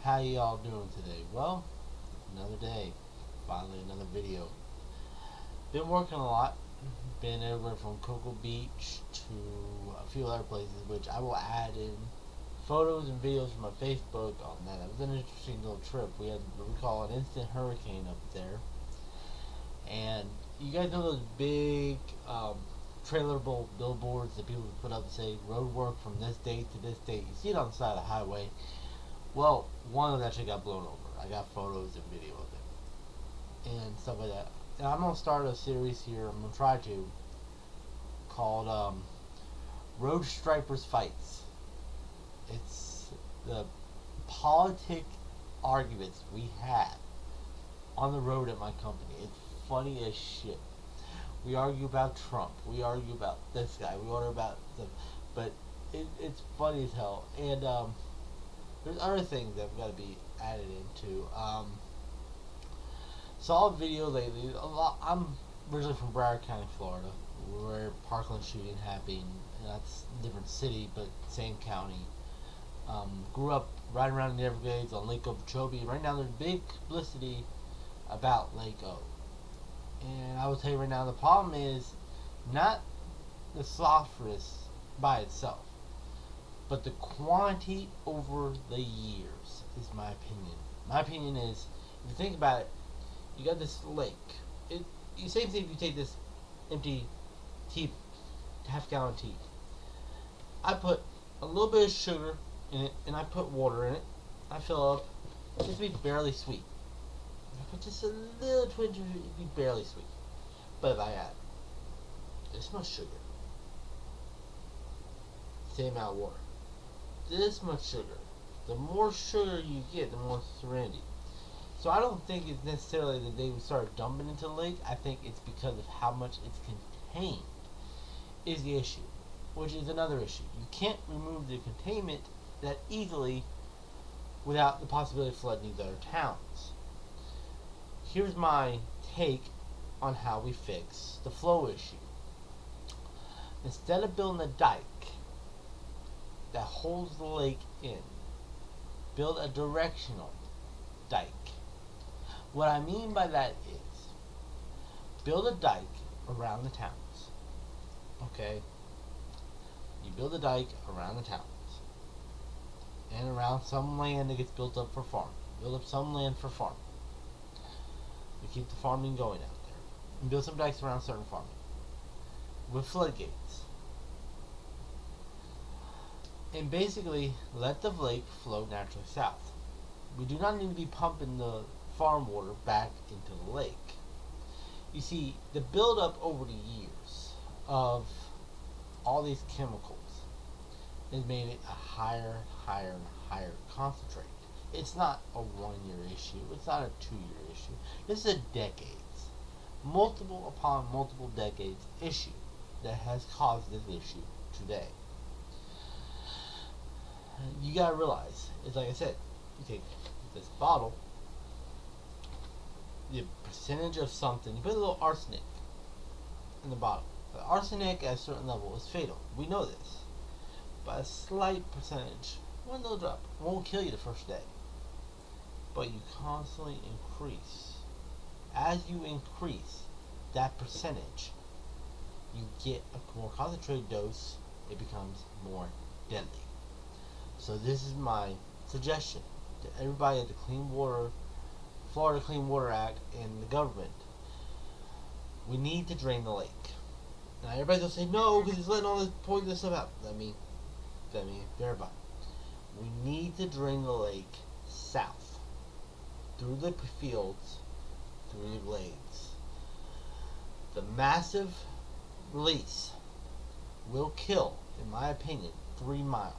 How y'all doing today? Well, another day. Finally another video. Been working a lot. Been everywhere from Cocoa Beach to a few other places, which I will add in photos and videos from my Facebook on that. It was an interesting little trip. We had what we call an instant hurricane up there. And you guys know those big trailer billboards that people put up and say road work from this date to this date. You see it on the side of the highway. Well, one of them actually got blown over. I got photos and video of it and stuff like that. And I'm gonna start a series here. I'm gonna try to called Road Stripers Fights. It's the politic arguments we have on the road at my company. It's funny as shit. We argue about Trump. We argue about this guy. We argue about the, but it's funny as hell. And there's other things that have got to be added into. Saw a video lately. I'm originally from Broward County, Florida, where Parkland shooting happened. That's a different city, but same county. Grew up right around the Everglades on Lake Okeechobee. Right now, there's big publicity about Lake O. And I will tell you right now, the problem is not the phosphorus by itself, but the quantity over the years is my opinion. My opinion is, if you think about it, you got this lake. You same thing if you take this empty tea, half-gallon tea. I put a little bit of sugar in it, and I put water in it. I fill up. Just be barely sweet. I put just a little twinge of it, it'd be barely sweet. But if I add this much sugar, same amount of water, this much sugar, the more sugar you get, the more salinity. So I don't think it's necessarily that they would start dumping into the lake. I think it's because of how much it's contained is the issue, which is another issue. You can't remove the containment that easily without the possibility of flooding these other towns. Here's my take on how we fix the flow issue. Instead of building a dike that holds the lake in, build a directional dike. What I mean by that is build a dike around the towns. Okay? You build a dike around the towns and around some land that gets built up for farming. Build up some land for farming. We keep the farming going out there. And build some dikes around certain farming with floodgates. And basically let the lake flow naturally south. We do not need to be pumping the farm water back into the lake. You see, the buildup over the years of all these chemicals has made it a higher and higher concentrate. It's not a 1-year issue. It's not a 2-year issue. This is a decades, multiple upon multiple decades issue that has caused this issue today. You gotta realize, it's like I said, you take this bottle, the percentage of something, you put a little arsenic in the bottle. The arsenic at a certain level is fatal. We know this. By a slight percentage, one little drop, won't kill you the first day. But you constantly increase. As you increase that percentage, you get a more concentrated dose, it becomes more deadly. So this is my suggestion to everybody at the Florida Clean Water Act and the government. We need to drain the lake. Now everybody's gonna say no because it's letting all this poisonous stuff out. Let me verify. We need to drain the lake south through the fields, through the glades. The massive release will kill, in my opinion, 3 miles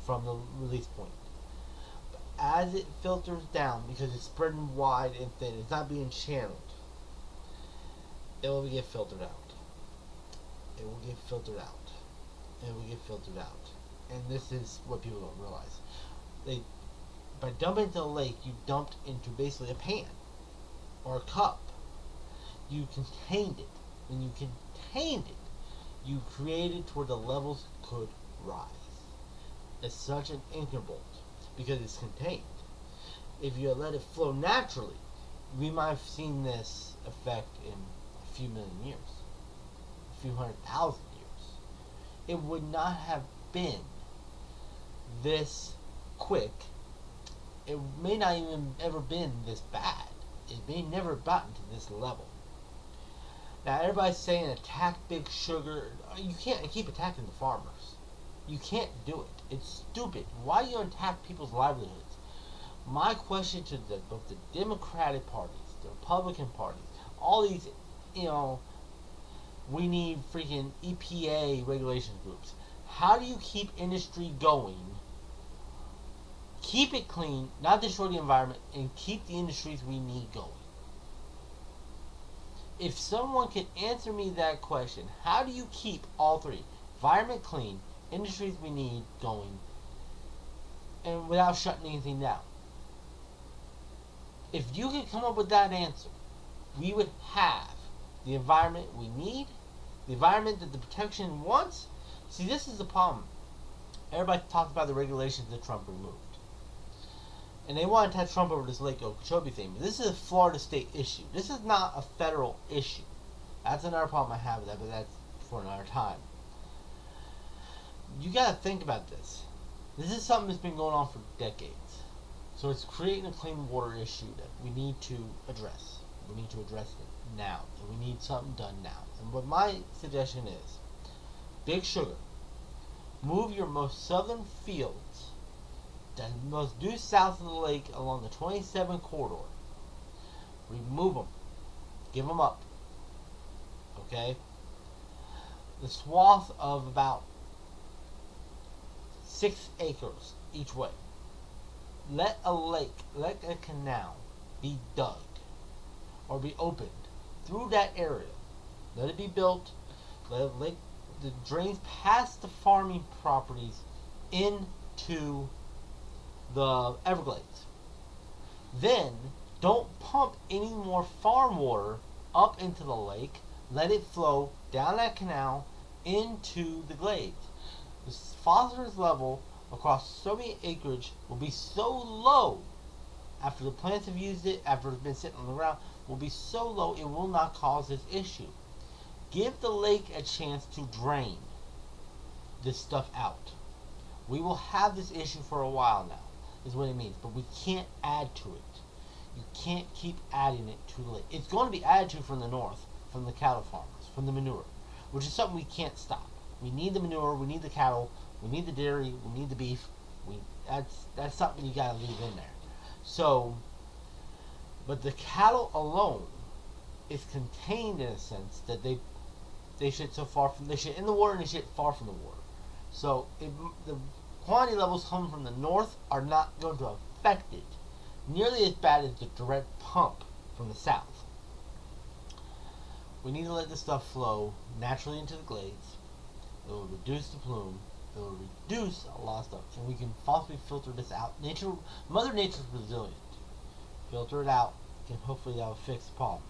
from the release point. But as it filters down, because it's spreading wide and thin, it's not being channeled, it will get filtered out. It will get filtered out. It will get filtered out. And this is what people don't realize. By dumping into the lake, you dumped into basically a pan or a cup. You contained it. When you contained it, you created to where the levels could rise. It's such an anchor bolt because it's contained. If you had let it flow naturally, we might have seen this effect in a few million years, a few 100,000 years. It would not have been this quick. It may not even ever been this bad. It may never have gotten to this level. Now everybody's saying attack Big Sugar. You can't keep attacking the farmers. You can't do it. It's stupid. Why do you attack people's livelihoods? My question to both the Democratic parties, the Republican parties, all these, we need freaking EPA regulation groups. How do you keep industry going? Keep it clean, not destroy the environment, and keep the industries we need going. If someone can answer me that question, how do you keep all three, environment clean, industries we need going, and without shutting anything down? If you could come up with that answer, we would have the environment we need, the environment that the protection wants. See, this is the problem. Everybody talks about the regulations that Trump removed. And they want to attach Trump over this Lake Okeechobee thing. But this is a Florida state issue. This is not a federal issue. That's another problem I have with that, but that's for another time. You got to think about this. This is something that's been going on for decades. So it's creating a clean water issue that we need to address. We need to address it now. And we need something done now. And what my suggestion is, Big Sugar, move your most southern fields, the most due south of the lake along the 27 corridor. Remove them. Give them up. Okay? The swath of about 6 acres each way. Let a lake, let a canal be dug or be opened through that area. Let it be built. Let the drains past the farming properties into the Everglades. Then don't pump any more farm water up into the lake. Let it flow down that canal into the glades. The phosphorus level across so many acreage will be so low after the plants have used it, after it's been sitting on the ground, will be so low it will not cause this issue. Give the lake a chance to drain this stuff out. We will have this issue for a while now, is what it means, but we can't add to it. You can't keep adding it to the lake. It's going to be added to from the north, from the cattle farmers, from the manure, which is something we can't stop. We need the manure, we need the cattle, we need the dairy, we need the beef. That's something you gotta leave in there. So, but the cattle alone is contained in a sense that they shit so far from, they shit in the water and they shit far from the water. So the quantity levels coming from the north are not going to affect it nearly as bad as the direct pump from the south. We need to let this stuff flow naturally into the glades. It will reduce the plume. It will reduce a lot of stuff, and we can possibly filter this out. Mother Nature's resilient. Filter it out, and hopefully that will fix the problem.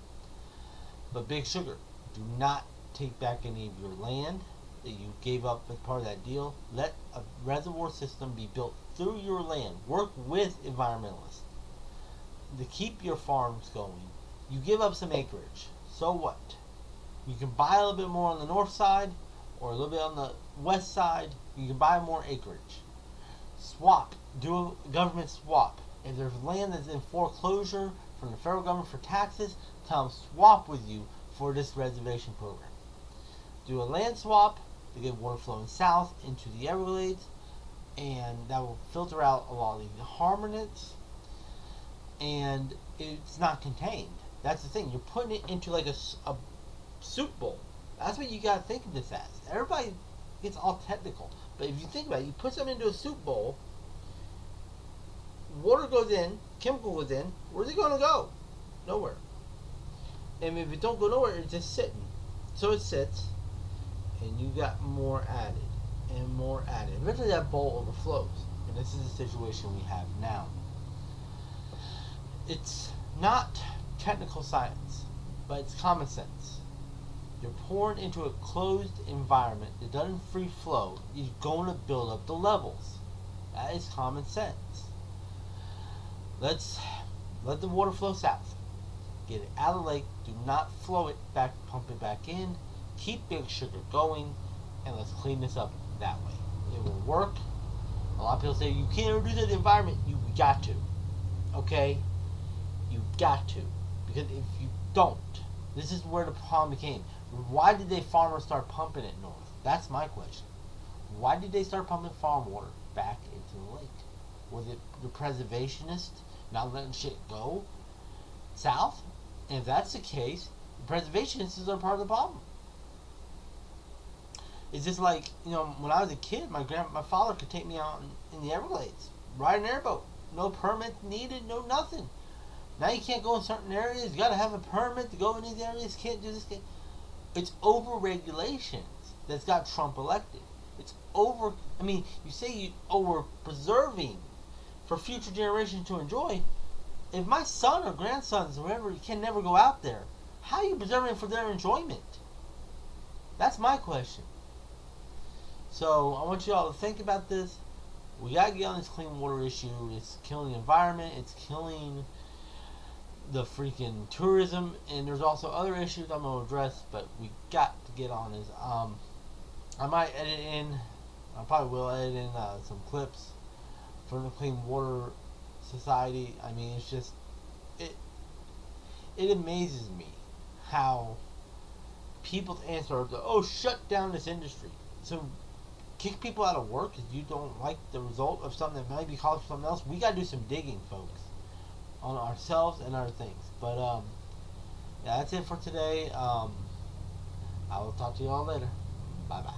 But Big Sugar, do not take back any of your land that you gave up as part of that deal. Let a reservoir system be built through your land. Work with environmentalists to keep your farms going. You give up some acreage. So what? You can buy a little bit more on the north side or a little bit on the west side. You can buy more acreage. Swap. Do a government swap. If there's land that's in foreclosure from the federal government for taxes, tell them swap with you for this reservation program. Do a land swap to get water flowing south into the Everglades, and that will filter out a lot of the harmonics, and it's not contained. That's the thing. You're putting it into like a soup bowl. That's what you got to think of this as. Everybody gets all technical, but if you think about it, you put something into a soup bowl, water goes in, chemical goes in, where's it going to go? Nowhere. And if it don't go nowhere, it's just sitting. So it sits, and you got more added, and more added. Eventually that bowl overflows, and this is the situation we have now. It's not technical science, but it's common sense. You're pouring into a closed environment that doesn't free flow, you're going to build up the levels. That is common sense. Let's let the water flow south. Get it out of the lake. Do not flow it back, pump it back in. Keep Big Sugar going, and let's clean this up that way. It will work. A lot of people say you can't reduce the environment. You got to. Okay? You got to. Because if you don't, this is where the problem became. Why did they farmers start pumping it north? That's my question. Why did they start pumping farm water back into the lake? Was it the preservationists not letting shit go south? And if that's the case, the preservationists are part of the problem. It's just like, when I was a kid, my father could take me out in the Everglades, ride an airboat, no permit needed, no nothing. Now you can't go in certain areas. You got to have a permit to go in these areas. Can't do this. It's over regulations that's got Trump elected. It's over. I mean, you say you over preserving for future generations to enjoy. If my son or grandsons or whoever can never go out there, how are you preserving for their enjoyment? That's my question. So I want you all to think about this. We got to get on this clean water issue. It's killing the environment. It's killing the freaking tourism, and there's also other issues I'm gonna address, but we got to get on this. I might edit in, I probably will edit in some clips from the Clean Water Society. I mean, it's just it amazes me how people's answer are, oh, shut down this industry. So kick people out of work if you don't like the result of something that might be called for something else. We gotta do some digging, folks, on ourselves and other things. But yeah, that's it for today. I will talk to you all later. Bye bye.